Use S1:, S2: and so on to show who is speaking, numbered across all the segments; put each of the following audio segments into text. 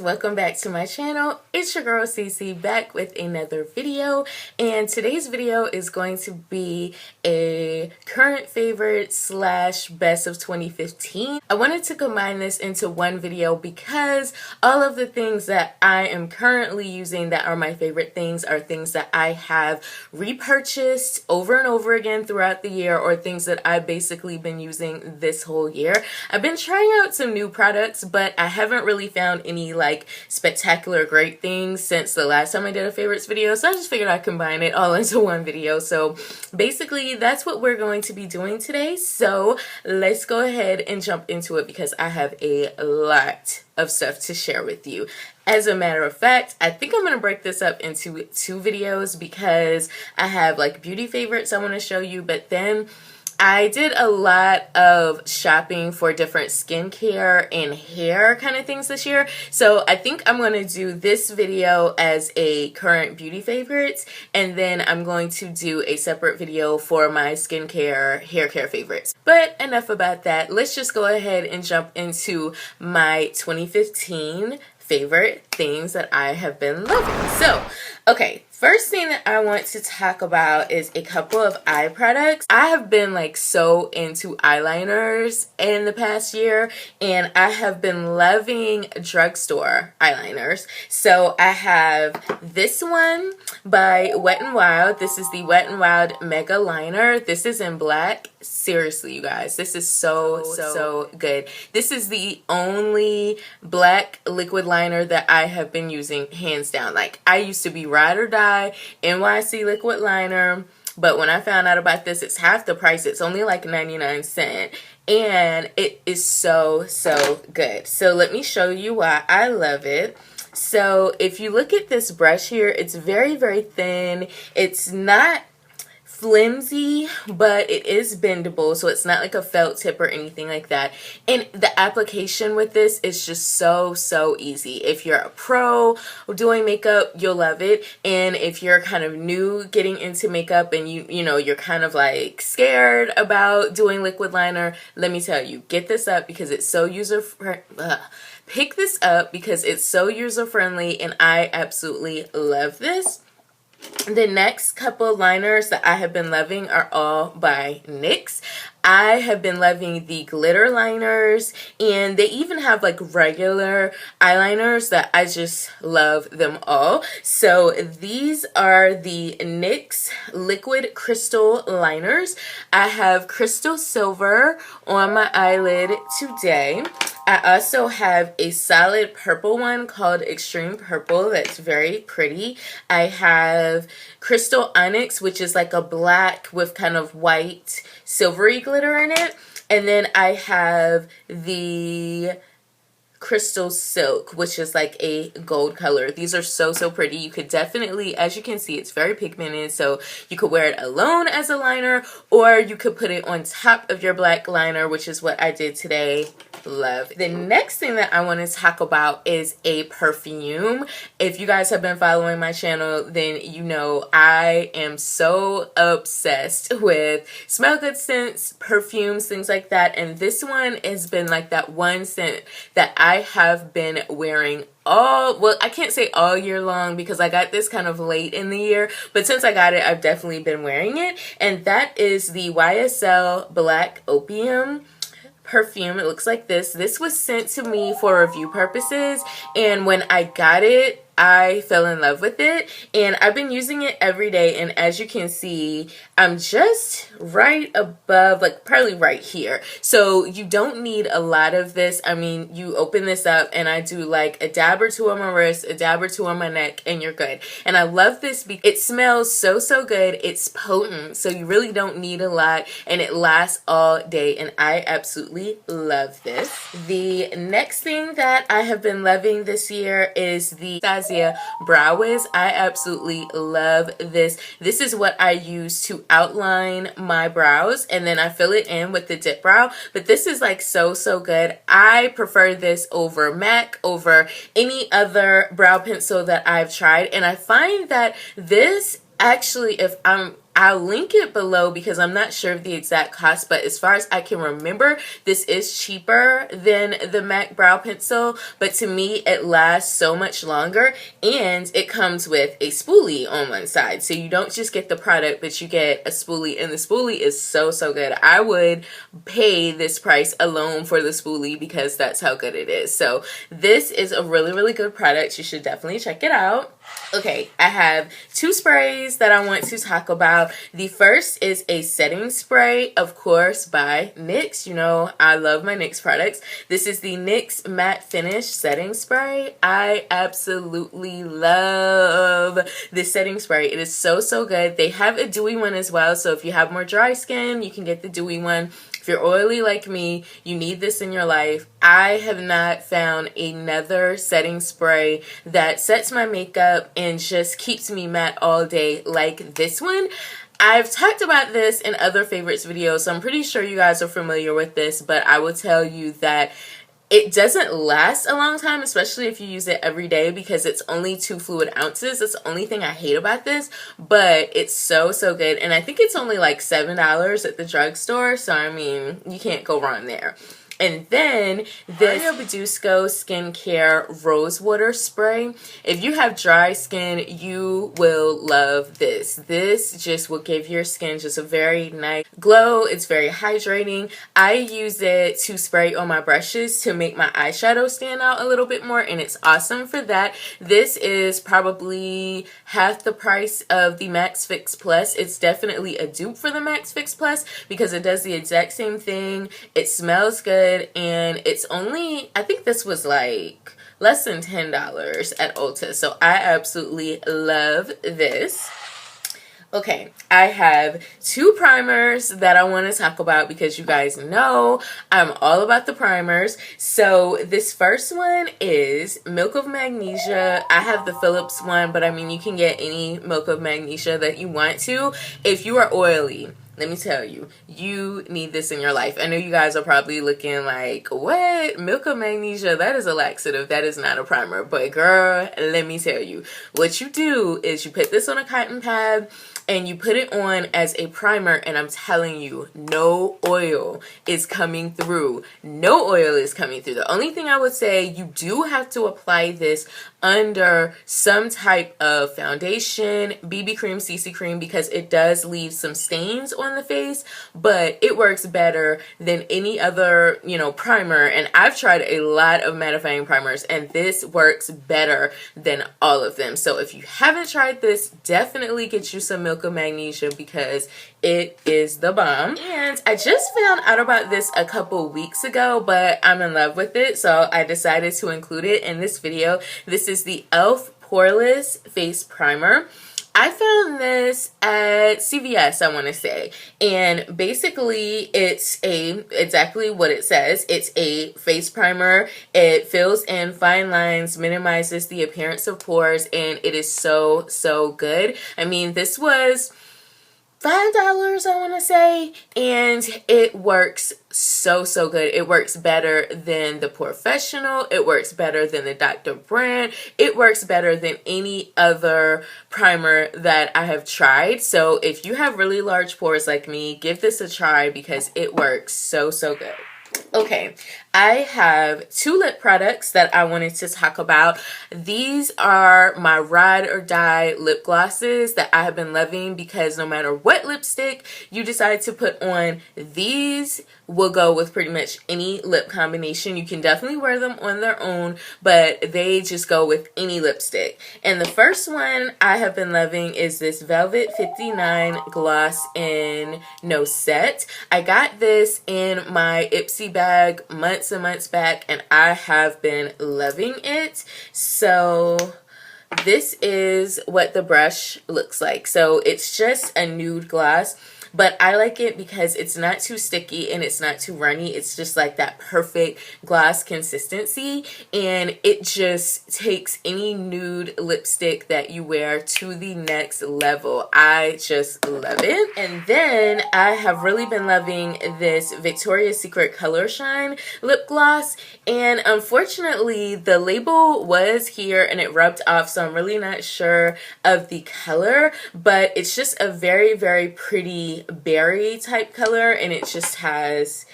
S1: welcome back to my channel. It's your girl Cece back with another video, and today's video is going to be a current favorite slash best of 2015. I wanted to combine this into one video because all of the things that I am currently using that are my favorite things are things that I have repurchased over and over again throughout the year, or things that I've basically been using this whole year. I've been trying out some new products, but I haven't really found any like spectacular great things since the last time I did a favorites video, so I just figured I'd combine it all into one video. So basically that's what we're going to be doing today, so let's go ahead and jump into it because I have a lot of stuff to share with you. As a matter of fact, I think I'm going to break this up into two videos because I have like beauty favorites I want to show you, but then I did a lot of shopping for different skincare and hair kind of things this year. So I think I'm going to do this video as a current beauty favorites, and then I'm going to do a separate video for my skincare, hair care favorites. But enough about that. Let's just go ahead and jump into my 2015 favorite things that I have been loving. So, okay, first thing that I want to talk about is a couple of eye products. I have been like so into eyeliners in the past year, and I have been loving drugstore eyeliners. So I have this one by Wet n Wild. This is the Wet n Wild Mega Liner. This is in black. Seriously, you guys, this is so good. This is the only black liquid liner that I have been using, hands down. Like, I used to be ride or die NYC liquid liner, but when I found out about this, it's half the price. It's only like 99¢, and it is so good. So let me show you why I love it. So if you look at this brush here, it's very thin. It's not flimsy, but it is bendable, so it's not like a felt tip or anything like that. And the application with this is just so easy. If you're a pro doing makeup, you'll love it. And if you're kind of new getting into makeup and you know you're kind of like scared about doing liquid liner, let me tell you, get this up because it's so pick this up because it's so user friendly, and I absolutely love this. The next couple liners that I have been loving are all by NYX. I have been loving the glitter liners, and they even have like regular eyeliners that I just love them all. So these are the NYX Liquid Crystal Liners. I have Crystal Silver on my eyelid today. I also have a solid purple one called Extreme Purple that's very pretty. I have Crystal Onyx, which is like a black with kind of white silvery glitter in it. And then I have the Crystal Silk, which is like a gold color. These are so pretty. You could definitely, as you can see, it's very pigmented, so you could wear it alone as a liner, or you could put it on top of your black liner, which is what I did today. Love. The next thing that I want to talk about is a perfume. If you guys have been following my channel, then you know I am so obsessed with smell good scents, perfumes, things like that, and this one has been like that one scent that I have been wearing well, I can't say all year long because I got this kind of late in the year, but since I got it, I've definitely been wearing it, and that is the YSL Black Opium perfume. It looks like this. This was sent to me for review purposes, and when I got it, I fell in love with it, and I've been using it every day, and as you can see, I'm just right above, like probably right here. So you don't need a lot of this. I mean, you open this up and I do like a dab or two on my wrist, a dab or two on my neck, and you're good. And I love this because it smells so good. It's potent, so you really don't need a lot, and it lasts all day, and I absolutely love this. The next thing that I have been loving this year is the Brow Wiz. I absolutely love this. This is what I use to outline my brows, and then I fill it in with the dip brow, but this is like so good. I prefer this over MAC, over any other brow pencil that I've tried, and I find that this Actually, I'll link it below because I'm not sure of the exact cost, but as far as I can remember, this is cheaper than the MAC Brow Pencil, but to me, it lasts so much longer, and it comes with a spoolie on one side. So you don't just get the product, but you get a spoolie, and the spoolie is so, so good. I would pay this price alone for the spoolie because that's how good it is. So this is a really, really good product. You should definitely check it out. Okay, I have two sprays that I want to talk about. The first is a setting spray, of course, by NYX. You know, I love my NYX products. This is the NYX Matte Finish Setting Spray. I absolutely love this setting spray. It is so, so good. They have a dewy one as well, so if you have more dry skin, you can get the dewy one. If you're oily like me, you need this in your life. I have not found another setting spray that sets my makeup and just keeps me matte all day like this one. I've talked about this in other favorites videos, so I'm pretty sure you guys are familiar with this, but I will tell you that it doesn't last a long time, especially if you use it every day, because it's only 2 fluid ounces. That's the only thing I hate about this, but it's so, so good. And I think it's only like $7 at the drugstore, so I mean, you can't go wrong there. And then this Mario Badescu Skincare Rose Water Spray. If you have dry skin, you will love this. This just will give your skin just a very nice glow. It's very hydrating. I use it to spray on my brushes to make my eyeshadow stand out a little bit more, and it's awesome for that. This is probably half the price of the Max Fix Plus. It's definitely a dupe for the Max Fix Plus because it does the exact same thing. It smells good. And it's only, I think this was like less than $10 at Ulta. So I absolutely love this. Okay, I have 2 primers that I want to talk about because you guys know I'm all about the primers. So this first one is Milk of Magnesia. I have the Philips one, but I mean, you can get any Milk of Magnesia that you want to. If you are oily, let me tell you, you need this in your life. I know you guys are probably looking like, what? Milk of Magnesia? That is a laxative. That is not a primer. But girl, let me tell you, what you do is you put this on a cotton pad and you put it on as a primer, and I'm telling you, no oil is coming through. No oil is coming through. The only thing I would say, you do have to apply this under some type of foundation, BB cream, CC cream, because it does leave some stains on the face, but it works better than any other, you know, primer. And I've tried a lot of mattifying primers, and this works better than all of them. So if you haven't tried this, definitely get you some Milk of Magnesia because it is the bomb. And I just found out about this a couple weeks ago, but I'm in love with it, so I decided to include it in this video. This is the e.l.f. Poreless Face Primer. I found this at CVS, I want to say, and basically it's exactly what it says. It's a face primer. It fills in fine lines, minimizes the appearance of pores, and it is so, so good. I mean, this was $5, I want to say, and it works so, so good. It works better than the Professional. It works better than the Dr. Brand. It works better than any other primer that I have tried. So if you have really large pores like me, give this a try because it works so, so good. Okay, I have 2 lip products that I wanted to talk about. These are my ride or die lip glosses that I have been loving because no matter what lipstick you decide to put on, these will go with pretty much any lip combination. You can definitely wear them on their own, but they just go with any lipstick. And the first one I have been loving is this Velvet 59 Gloss in No Set. I got this in my Ipsy bag months and months back, and I have been loving it. So this is what the brush looks like. So it's just a nude gloss, but I like it because it's not too sticky and it's not too runny. It's just like that perfect gloss consistency, and it just takes any nude lipstick that you wear to the next level. I just love it. And then I have really been loving this Victoria's Secret Color Shine lip gloss, and unfortunately the label was here and it rubbed off, so I'm really not sure of the color, but it's just a very, very pretty berry type color, and it just has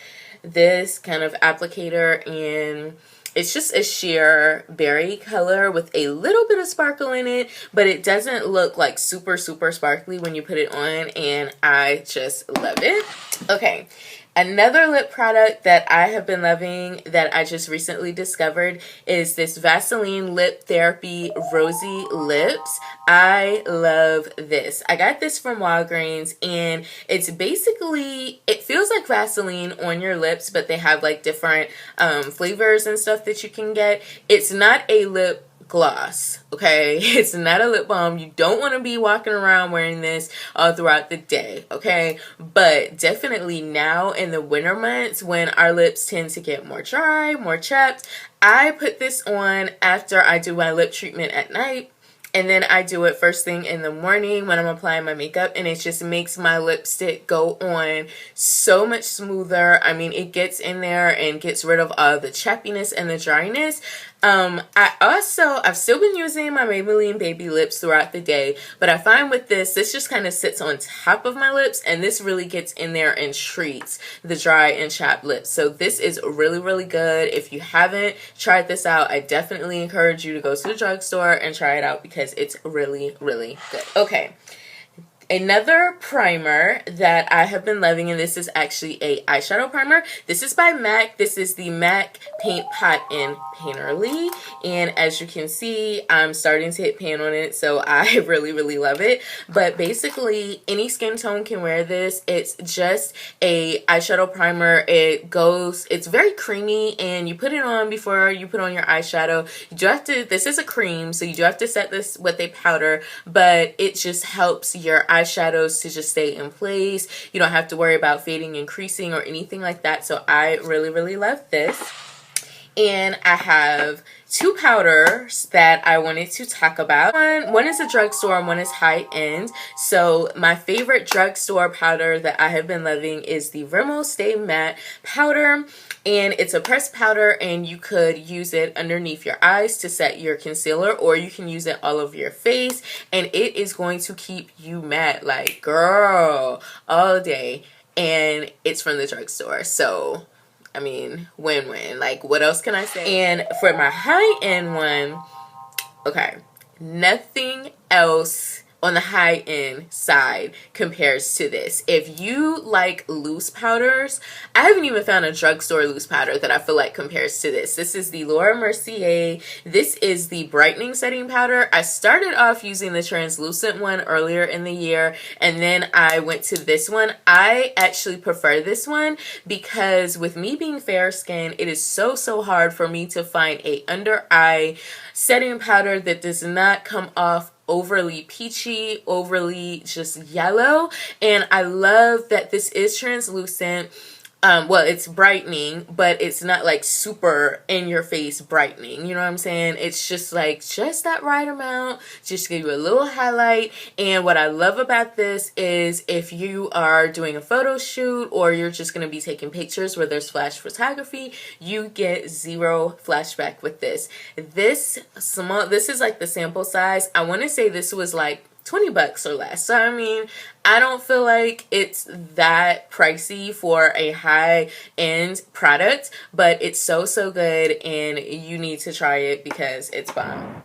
S1: this kind of applicator, and it's just a sheer berry color with a little bit of sparkle in it, but it doesn't look like super, super sparkly when you put it on, and I just love it. Okay. Another lip product that I have been loving that I just recently discovered is this Vaseline Lip Therapy Rosy Lips. I love this. I got this from Walgreens, and it's basically, it feels like Vaseline on your lips, but they have like different flavors and stuff that you can get. It's not a lip gloss, okay? It's not a lip balm. You don't want to be walking around wearing this all throughout the day, okay? But definitely now in the winter months when our lips tend to get more dry, more chapped, I put this on after I do my lip treatment at night. And then I do it first thing in the morning when I'm applying my makeup, and it just makes my lipstick go on so much smoother. I mean, it gets in there and gets rid of all the chappiness and the dryness. I've still been using my Maybelline Baby Lips throughout the day, but I find with this just kind of sits on top of my lips, and this really gets in there and treats the dry and chapped lips. So this is really, really good. If you haven't tried this out, I definitely encourage you to go to the drugstore and try it out because it's really, really good. Okay. Another primer that I have been loving, and this is actually a eyeshadow primer. This is by MAC. This is the MAC Paint Pot and Painterly. And as you can see, I'm starting to hit pan on it, so I really, really love it. But basically, any skin tone can wear this. It's just a eyeshadow primer. It's very creamy, and you put it on before you put on your eyeshadow. You do have to, this is a cream, so you do have to set this with a powder, but it just helps your eyeshadows to just stay in place. You don't have to worry about fading and creasing or anything like that. So I really, really love this. And I have two powders that I wanted to talk about. One is a drugstore and one is high end. So my favorite drugstore powder that I have been loving is the Rimmel Stay Matte powder. And it's a pressed powder, and you could use it underneath your eyes to set your concealer, or you can use it all over your face, and it is going to keep you matte, like, girl, all day. And it's from the drugstore, so I mean, win-win. Like, what else can I say? And for my high-end one, okay, nothing else on the high-end side compares to this. If you like loose powders, I haven't even found a drugstore loose powder that I feel like compares to this. This is the Laura Mercier. This is the brightening setting powder. I started off using the translucent one earlier in the year, and then I went to this one. I actually prefer this one because with me being fair skinned, it is so hard for me to find a under eye setting powder that does not come off overly peachy, overly just yellow. And I love that this is translucent. Well, it's brightening, but it's not like super in your face brightening. You know what I'm saying? It's just like just that right amount, just give you a little highlight. And what I love about this is if you are doing a photo shoot or you're just going to be taking pictures where there's flash photography, you get zero flashback with this. This is like the sample size. I want to say this was like $20 or less. So I mean, I don't feel like it's that pricey for a high-end product, but it's so good, and you need to try it because it's bomb.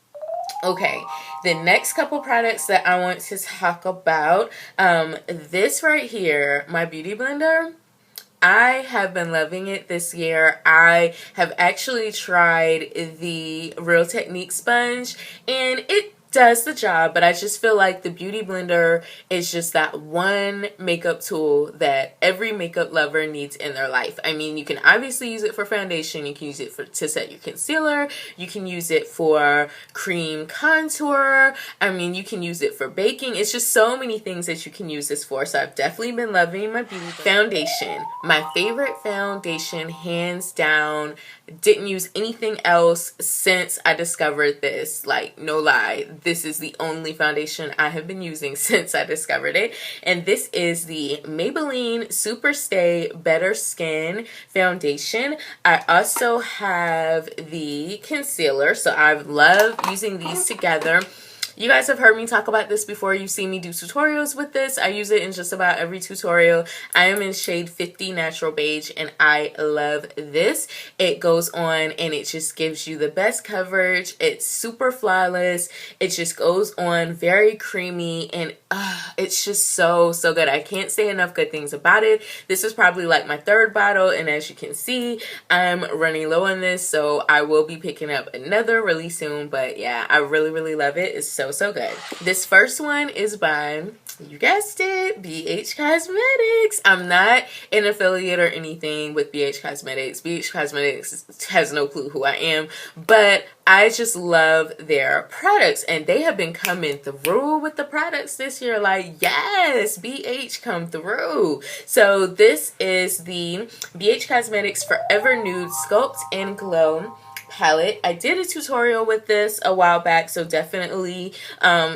S1: Okay, the next couple products that I want to talk about, this right here, my beauty blender. I have been loving it this year. I have actually tried the Real Technique sponge, and does the job, but I just feel like the Beauty Blender is just that one makeup tool that every makeup lover needs in their life. I mean, you can obviously use it for foundation, you can use it to set your concealer, you can use it for cream contour, I mean, you can use it for baking. It's just so many things that you can use this for, so I've definitely been loving my Beauty Blender. Foundation. My favorite foundation, hands down. Didn't use anything else since I discovered this. Like, no lie, this is the only foundation I have been using since I discovered it. And this is the Maybelline Superstay Better Skin Foundation. I also have the concealer, so I love using these together. You guys have heard me talk about this before. You've seen me do tutorials with this. I use it in just about every tutorial. I am in shade 50 Natural Beige, and I love this. It goes on and it just gives you the best coverage. It's super flawless. It just goes on very creamy, and it's just so good. I can't say enough good things about it. This is probably like my third bottle, and as you can see, I'm running low on this, so I will be picking up another really soon. But yeah, I really love it. It's so good. This first one is by, you guessed it, BH Cosmetics. I'm not an affiliate or anything with BH Cosmetics. BH Cosmetics has no clue who I am, but I just love their products, and they have been coming through with the products this year. Like, yes, BH come through. So this is the BH Cosmetics Forever Nude Sculpt and Glow palette. I did a tutorial with this a while back, so definitely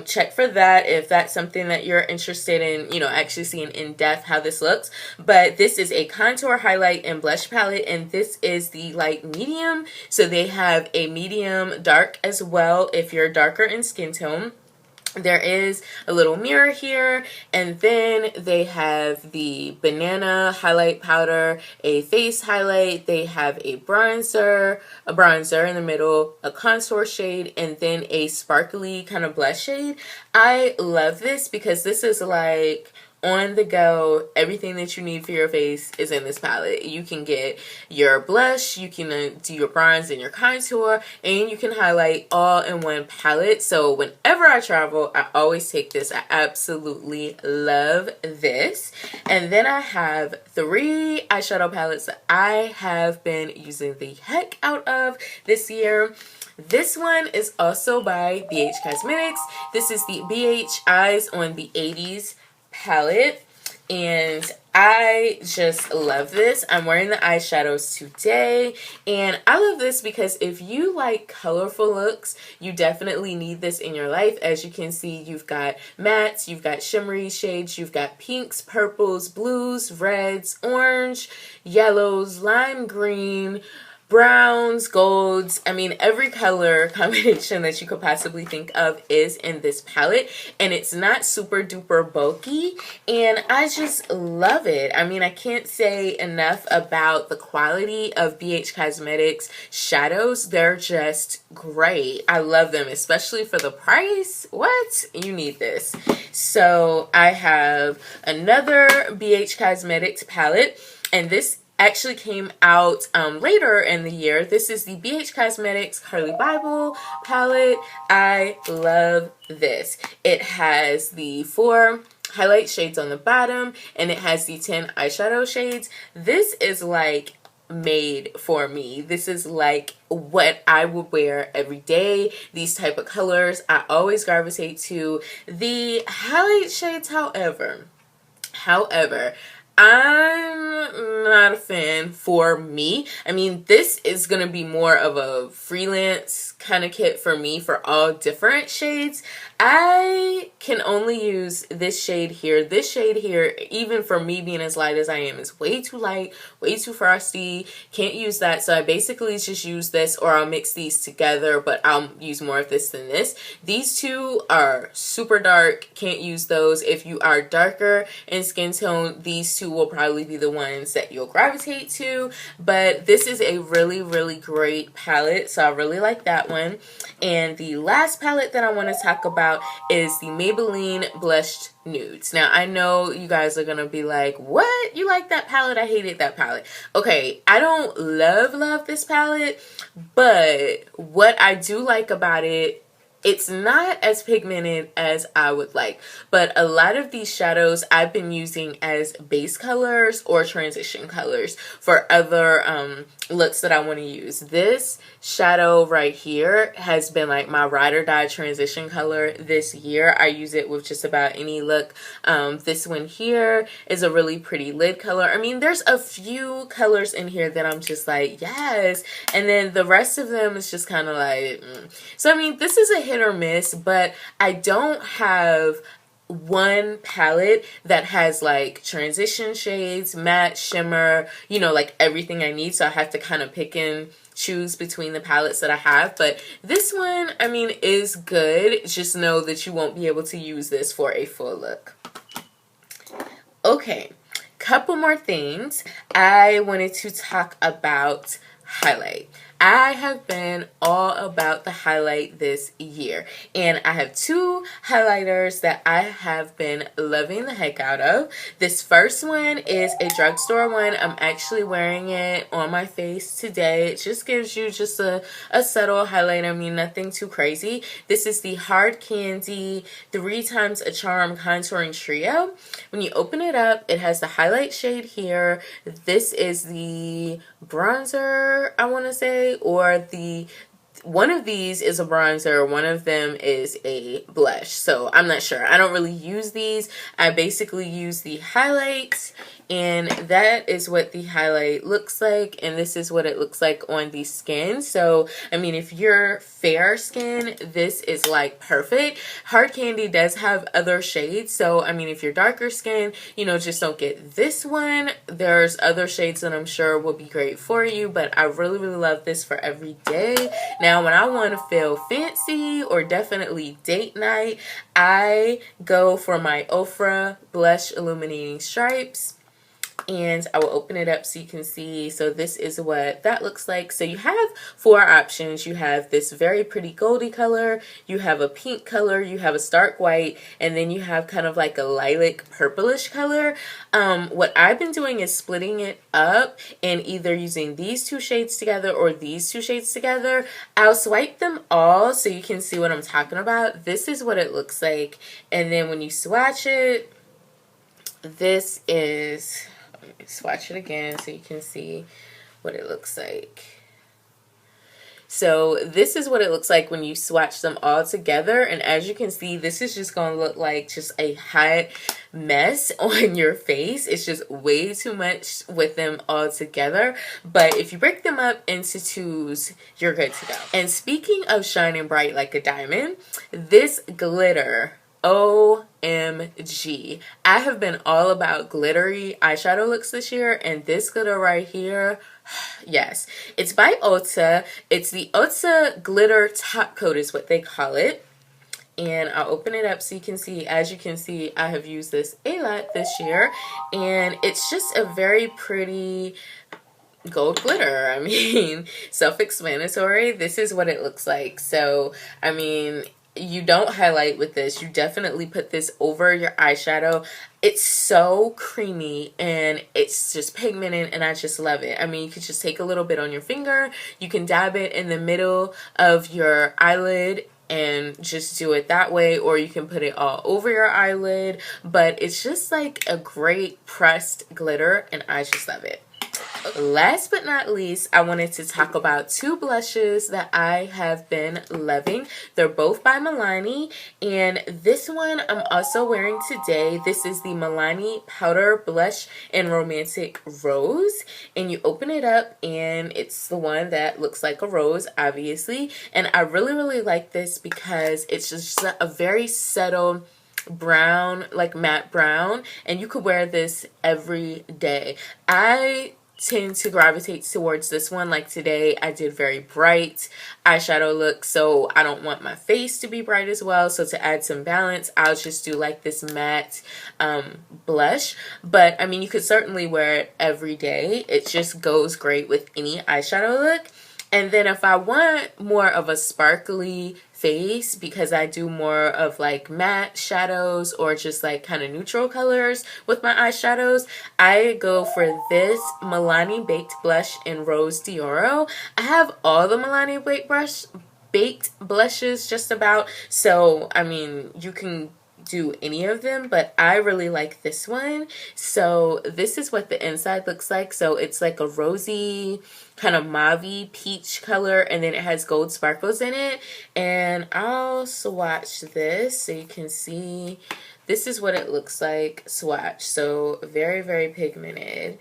S1: check for that if that's something that you're interested in, you know, actually seeing in depth how this looks. But this is a contour, highlight, and blush palette, and this is the light medium. So they have a medium dark as well if you're darker in skin tone. There is a little mirror here, and then they have the banana highlight powder, a face highlight, they have a bronzer in the middle, a contour shade, and then a sparkly kind of blush shade. I love this because this is like on the go. Everything that you need for your face is in this palette. You can get your blush, you can do your bronze and your contour, and you can highlight all in one palette. So whenever I travel, I always take this. I absolutely love this. And then I have 3 eyeshadow palettes that I have been using the heck out of this year. This one is also by BH Cosmetics. This is the BH Eyes on the 80s palette, and I just love this. I'm wearing the eyeshadows today, and I love this because if you like colorful looks, you definitely need this in your life. As you can see, you've got mattes, you've got shimmery shades, you've got pinks, purples, blues, reds, orange, yellows, lime green, browns, golds. I mean, every color combination that you could possibly think of is in this palette, and it's not super duper bulky, and I just love it. I mean, I can't say enough about the quality of BH Cosmetics shadows. They're just great. I love them, especially for the price. What? You need this. So I have another BH Cosmetics palette, and this actually came out later in the year. This is the BH Cosmetics Carli Bybel palette. I love this. It has the 4 highlight shades on the bottom, and it has the 10 eyeshadow shades. This is like made for me. This is like what I would wear every day. These type of colors I always gravitate to. The highlight shades, however, I'm not a fan for me. I mean, this is going to be more of a freelance kind of kit for me for all different shades. I can only use this shade here. This shade here, even for me being as light as I am, is way too light, way too frosty. Can't use that. So I basically just use this, or I'll mix these together, but I'll use more of this than this. These two are super dark. Can't use those. If you are darker in skin tone, these two will probably be the ones that you'll gravitate to. But this is a really great palette, so I really like that one. And the last palette that I want to talk about is the Maybelline Blushed Nudes. Now, I know you guys are gonna be like, what? You like that palette? I hated that palette. Okay, I don't love this palette, but what I do like about it it's not as pigmented as I would like, but a lot of these shadows I've been using as base colors or transition colors for other looks that I want to use. This shadow right here has been like my ride or die transition color this year. I use it with just about any look. This one here is a really pretty lid color. I mean, there's a few colors in here that I'm just like, yes, and then the rest of them is just kind of like, So I mean, this is a hit or miss, but I don't have one palette that has like transition shades, matte, shimmer, you know, like everything I need. So I have to kind of pick and choose between the palettes that I have. But this one, I mean, is good. Just know that you won't be able to use this for a full look. Okay, couple more things. I wanted to talk about highlight. I have been all about the highlight this year, and I have two highlighters that I have been loving the heck out of. This first one is a drugstore one. I'm actually wearing it on my face today. It just gives you just a subtle highlight. I mean, nothing too crazy. This is the Hard Candy 3 Times a Charm Contouring Trio. When you open it up, it has the highlight shade here. This is the bronzer, I want to say, or one of these is a bronzer, one of them is a blush. So I'm not sure. I don't really use these. I basically use the highlights, and that is what the highlight looks like, and this is what it looks like on the skin. So I mean, if you're fair skin, this is like perfect. Hard Candy does have other shades, so I mean, if you're darker skin, you know, just don't get this one. There's other shades that I'm sure will be great for you, but I really love this for every day. Now when I want to feel fancy or definitely date night, I go for my Ofra Blush Illuminating Stripes. And I will open it up so you can see. So this is what that looks like. So you have 4 options. You have this very pretty goldy color, you have a pink color, you have a stark white, and then you have kind of like a lilac purplish color. What I've been doing is splitting it up and either using these 2 shades together or these 2 shades together. I'll swipe them all so you can see what I'm talking about. This is what it looks like. And then when you swatch it, this is... swatch it again so you can see what it looks like. So this is what it looks like when you swatch them all together, and as you can see, this is just going to look like just a hot mess on your face. It's just way too much with them all together, but if you break them up into 2s, you're good to go. And speaking of shining bright like a diamond, this glitter, OMG. I have been all about glittery eyeshadow looks this year, and this glitter right here, yes. It's by Ulta. It's the Ulta Glitter Top Coat is what they call it. And I'll open it up so you can see. As you can see, I have used this a lot this year, and it's just a very pretty gold glitter. I mean, self-explanatory. This is what it looks like. So, I mean, you don't highlight with this. You definitely put this over your eyeshadow. It's so creamy and it's just pigmented, and I just love it. I mean, you could just take a little bit on your finger. You can dab it in the middle of your eyelid and just do it that way, or you can put it all over your eyelid. But it's just like a great pressed glitter, and I just love it. Last but not least, I wanted to talk about 2 blushes that I have been loving. They're both by Milani, and this one I'm also wearing today. This is the Milani Powder Blush in Romantic Rose, and you open it up and it's the one that looks like a rose, obviously, and I really like this because it's just a very subtle brown, like matte brown, and you could wear this every day. I tend to gravitate towards this one. Like today I did very bright eyeshadow look, so I don't want my face to be bright as well, so to add some balance, I'll just do like this matte blush. But I mean, you could certainly wear it every day. It just goes great with any eyeshadow look. And then if I want more of a sparkly face, because I do more of like matte shadows or just like kind of neutral colors with my eyeshadows, I go for this Milani Baked Blush in Rose d'Oro. I have all the Milani Baked baked blushes just about. So, I mean, you can do any of them, but I really like this one. So this is what the inside looks like. So it's like a rosy kind of mauve peach color, and then it has gold sparkles in it. And I'll swatch this so you can see. This is what it looks like swatch. So very, very pigmented.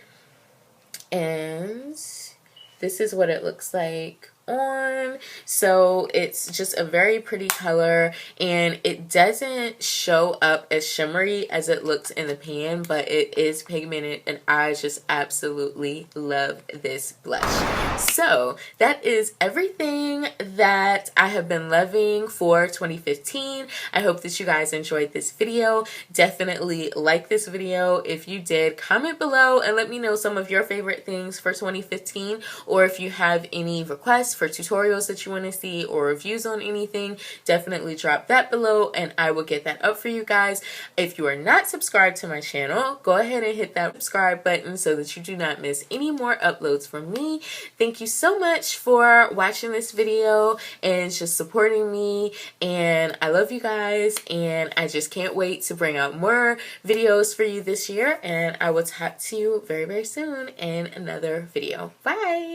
S1: And this is what it looks like on. So it's just a very pretty color, and it doesn't show up as shimmery as it looks in the pan, but it is pigmented, and I just absolutely love this blush. So that is everything that I have been loving for 2015. I hope that you guys enjoyed this video. Definitely like this video. If you did, comment below and let me know some of your favorite things for 2015, or if you have any requests for tutorials that you want to see or reviews on anything, definitely drop that below and I will get that up for you guys. If you are not subscribed to my channel, go ahead and hit that subscribe button so that you do not miss any more uploads from me. Thank you so much for watching this video and just supporting me, and I love you guys, and I just can't wait to bring out more videos for you this year, and I will talk to you very, very soon in another video. Bye!